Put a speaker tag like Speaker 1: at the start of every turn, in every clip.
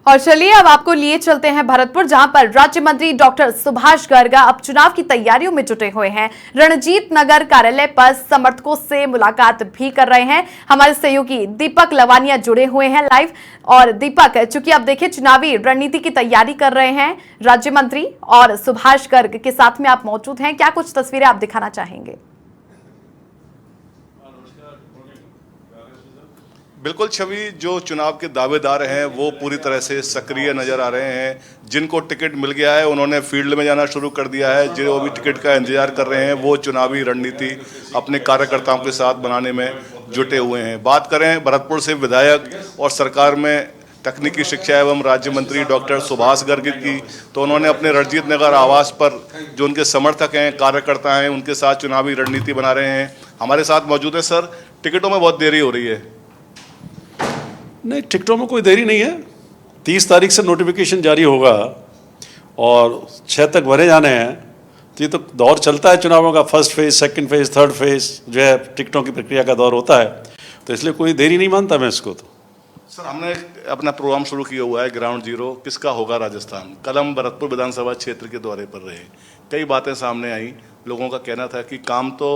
Speaker 1: और चलिए अब आपको लिए चलते हैं भरतपुर, जहां पर राज्य मंत्री डॉक्टर सुभाष गर्ग अब चुनाव की तैयारियों में जुटे हुए हैं। रणजीत नगर कार्यालय पर समर्थकों से मुलाकात भी कर रहे हैं। हमारे सहयोगी दीपक लवानिया जुड़े हुए हैं लाइव। और दीपक, चूंकि अब देखिए चुनावी रणनीति की तैयारी कर रहे हैं राज्य मंत्री और सुभाष गर्ग के साथ में आप मौजूद हैं, क्या कुछ तस्वीरें आप दिखाना चाहेंगे?
Speaker 2: बिल्कुल छवि, जो चुनाव के दावेदार हैं वो पूरी तरह से सक्रिय नजर आ रहे हैं। जिनको टिकट मिल गया है उन्होंने फील्ड में जाना शुरू कर दिया है। जो भी टिकट का इंतजार कर रहे हैं वो चुनावी रणनीति अपने कार्यकर्ताओं के साथ बनाने में जुटे हुए हैं। बात करें भरतपुर से विधायक और सरकार में तकनीकी शिक्षा एवं राज्य मंत्री डॉक्टर सुभाष गर्ग की, तो उन्होंने अपने रणजीत नगर आवास पर जो उनके समर्थक हैं, कार्यकर्ता हैं, उनके साथ चुनावी रणनीति बना रहे हैं। हमारे साथ मौजूद है। सर, टिकटों में बहुत देरी हो रही है।
Speaker 3: नहीं, टिकटों में कोई देरी नहीं है। 30 तारीख से नोटिफिकेशन जारी होगा और 6 तक भरे जाने हैं। तो ये तो दौर चलता है चुनावों का, first phase, second phase, third phase जो है टिकटों की प्रक्रिया का दौर होता है। तो इसलिए कोई देरी नहीं मानता मैं इसको। तो
Speaker 2: सर, हमने अपना प्रोग्राम शुरू किया हुआ है ग्राउंड जीरो। किसका होगा राजस्थान? कल हम भरतपुर विधानसभा क्षेत्र के दौरे पर रहे, कई बातें सामने आई। लोगों का कहना था कि काम तो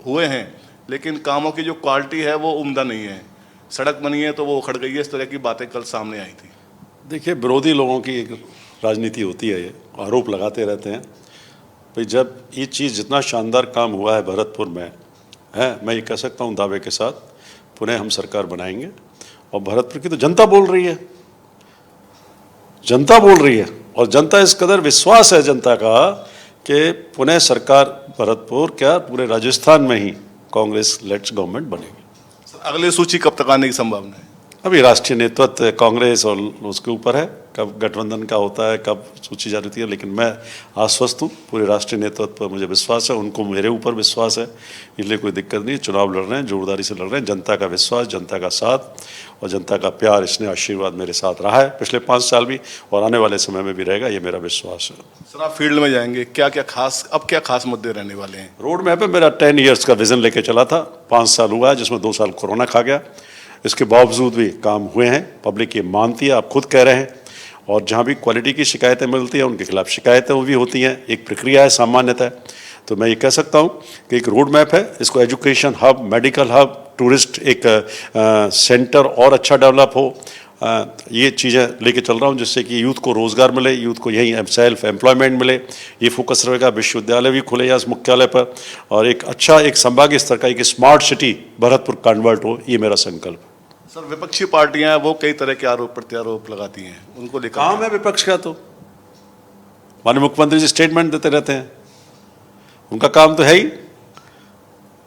Speaker 2: हुए हैं लेकिन कामों की जो क्वालिटी है वो उम्दा नहीं है। सड़क बनी है तो वो उखड़ गई है, इस तरह की बातें कल सामने आई थी।
Speaker 3: देखिए, विरोधी लोगों की एक राजनीति होती है, ये आरोप लगाते रहते हैं। भाई, जब ये चीज़ जितना शानदार काम हुआ है भरतपुर में है, मैं ये कह सकता हूँ दावे के साथ, पुनः हम सरकार बनाएंगे। और भरतपुर की तो जनता बोल रही है, जनता बोल रही है। और जनता इस कदर विश्वास है जनता का कि पुनः सरकार भरतपुर क्या पूरे राजस्थान में ही कांग्रेस लेड गवर्नमेंट बनेगी।
Speaker 2: अगली सूची कब तक आने की संभावना है?
Speaker 3: अभी राष्ट्रीय नेतृत्व कांग्रेस और उसके ऊपर है, कब गठबंधन का होता है, कब सूची जारी होती है। लेकिन मैं आश्वस्त हूँ, पूरे राष्ट्रीय नेतृत्व पर मुझे विश्वास है, उनको मेरे ऊपर विश्वास है, इसलिए कोई दिक्कत नहीं। चुनाव लड़ रहे हैं, जोरदारी से लड़ रहे हैं। जनता का विश्वास, जनता का साथ और जनता का प्यार, स्नेह, आशीर्वाद मेरे साथ रहा है पिछले 5 साल भी और आने वाले समय में भी रहेगा, ये मेरा विश्वास है।
Speaker 2: सर, आप फील्ड में जाएंगे, क्या खास मुद्दे रहने वाले हैं?
Speaker 3: रोड मैप है मेरा 10 ईयर्स का विजन लेके चला था। 5 साल हुआ है, जिसमें 2 साल कोरोना खा गया। इसके बावजूद भी काम हुए हैं, पब्लिक ये मानती है, आप खुद कह रहे हैं। और जहाँ भी क्वालिटी की शिकायतें मिलती हैं उनके खिलाफ शिकायतें वो भी होती हैं, एक प्रक्रिया है, सामान्यतः। तो मैं ये कह सकता हूँ कि एक रोड मैप है, इसको education hub, medical hub, tourist एक सेंटर और अच्छा डेवलप हो, ये चीज़ें लेके चल रहा हूँ, जिससे कि यूथ को रोज़गार मिले, यूथ को यही सेल्फ एम्प्लॉयमेंट मिले। ये फोकस रहेगा। विश्वविद्यालय भी खुले इस मुख्यालय पर और एक अच्छा एक संभागीय स्तर का एक स्मार्ट सिटी भरतपुर कन्वर्ट हो, ये मेरा संकल्प।
Speaker 2: सर, विपक्षी पार्टियां वो कई तरह के आरोप प्रत्यारोप लगाती हैं, उनको लेकर
Speaker 3: काम है विपक्ष का। तो माननीय मुख्यमंत्री जी स्टेटमेंट देते रहते हैं, उनका काम तो है ही।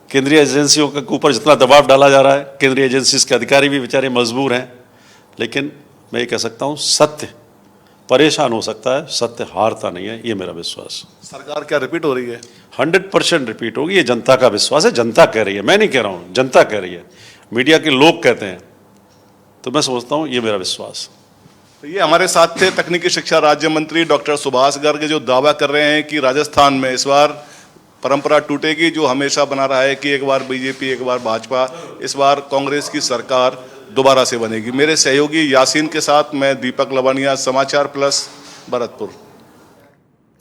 Speaker 3: केंद्रीय एजेंसियों के ऊपर जितना दबाव डाला जा रहा है, केंद्रीय एजेंसीज के अधिकारी भी बेचारे मजबूर हैं। लेकिन मैं ये कह सकता हूँ, सत्य परेशान हो सकता है, सत्य हारता नहीं है, ये मेरा विश्वास।
Speaker 2: सरकार क्या रिपीट हो रही है?
Speaker 3: 100% रिपीट होगी, ये जनता का विश्वास है। जनता कह रही है, मैं नहीं कह रहा हूँ, जनता कह रही है। मीडिया के लोग कहते हैं, तो मैं समझता हूँ ये मेरा विश्वास।
Speaker 2: तो ये हमारे साथ थे तकनीकी शिक्षा राज्य मंत्री डॉक्टर सुभाष गर्ग, जो दावा कर रहे हैं कि राजस्थान में इस बार परंपरा टूटेगी, जो हमेशा बना रहा है कि एक बार बीजेपी, एक बार भाजपा, इस बार कांग्रेस की सरकार दोबारा से बनेगी। मेरे सहयोगी यासीन के साथ मैं दीपक लवानिया, समाचार प्लस, भरतपुर।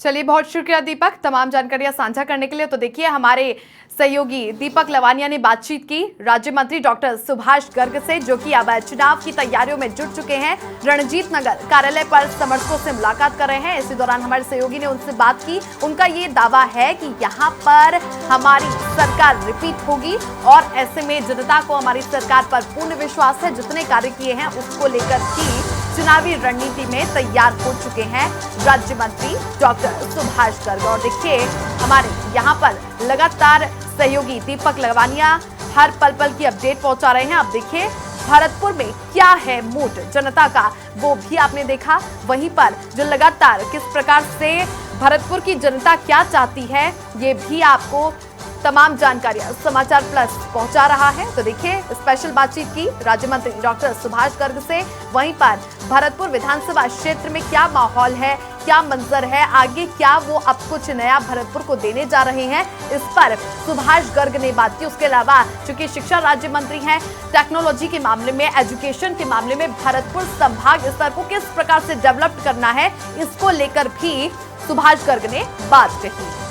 Speaker 1: चलिए, बहुत शुक्रिया दीपक तमाम जानकारियां साझा करने के लिए। तो देखिए, हमारे सहयोगी दीपक लवानिया ने बातचीत की राज्य मंत्री डॉक्टर सुभाष गर्ग से, जो कि अब चुनाव की तैयारियों में जुट चुके हैं। रणजीत नगर कार्यालय पर समर्थकों से मुलाकात कर रहे हैं। इसी दौरान हमारे सहयोगी ने उनसे बात की। उनका ये दावा है कि यहाँ पर हमारी सरकार रिपीट होगी और ऐसे में जनता को हमारी सरकार पर पूर्ण विश्वास है। जितने कार्य किए हैं उसको लेकर ही चुनावी रणनीति में तैयार हो चुके हैं राज्य मंत्री डॉक्टर सुभाष गर्ग। और देखिए, हमारे यहाँ पर लगातार सहयोगी दीपक लवानिया हर पल पल की अपडेट पहुंचा रहे हैं। अब देखिए भरतपुर में क्या है मूड जनता का, वो भी आपने देखा। वहीं पर जो लगातार किस प्रकार से भरतपुर की जनता क्या चाहती है, ये भी आपको तमाम जानकारियां समाचार प्लस पहुंचा रहा है। तो देखिए स्पेशल बातचीत की राज्य मंत्री डॉक्टर सुभाष गर्ग से। वहीं पर भरतपुर विधानसभा क्षेत्र में क्या माहौल है, क्या मंजर है, आगे क्या वो अब कुछ नया भरतपुर को देने जा रहे हैं, इस पर सुभाष गर्ग ने बात की। उसके अलावा चूंकि शिक्षा राज्य मंत्री हैं, टेक्नोलॉजी के मामले में, एजुकेशन के मामले में भरतपुर संभाग स्तर को किस प्रकार से डेवलप करना है, इसको लेकर भी सुभाष गर्ग ने बात कही।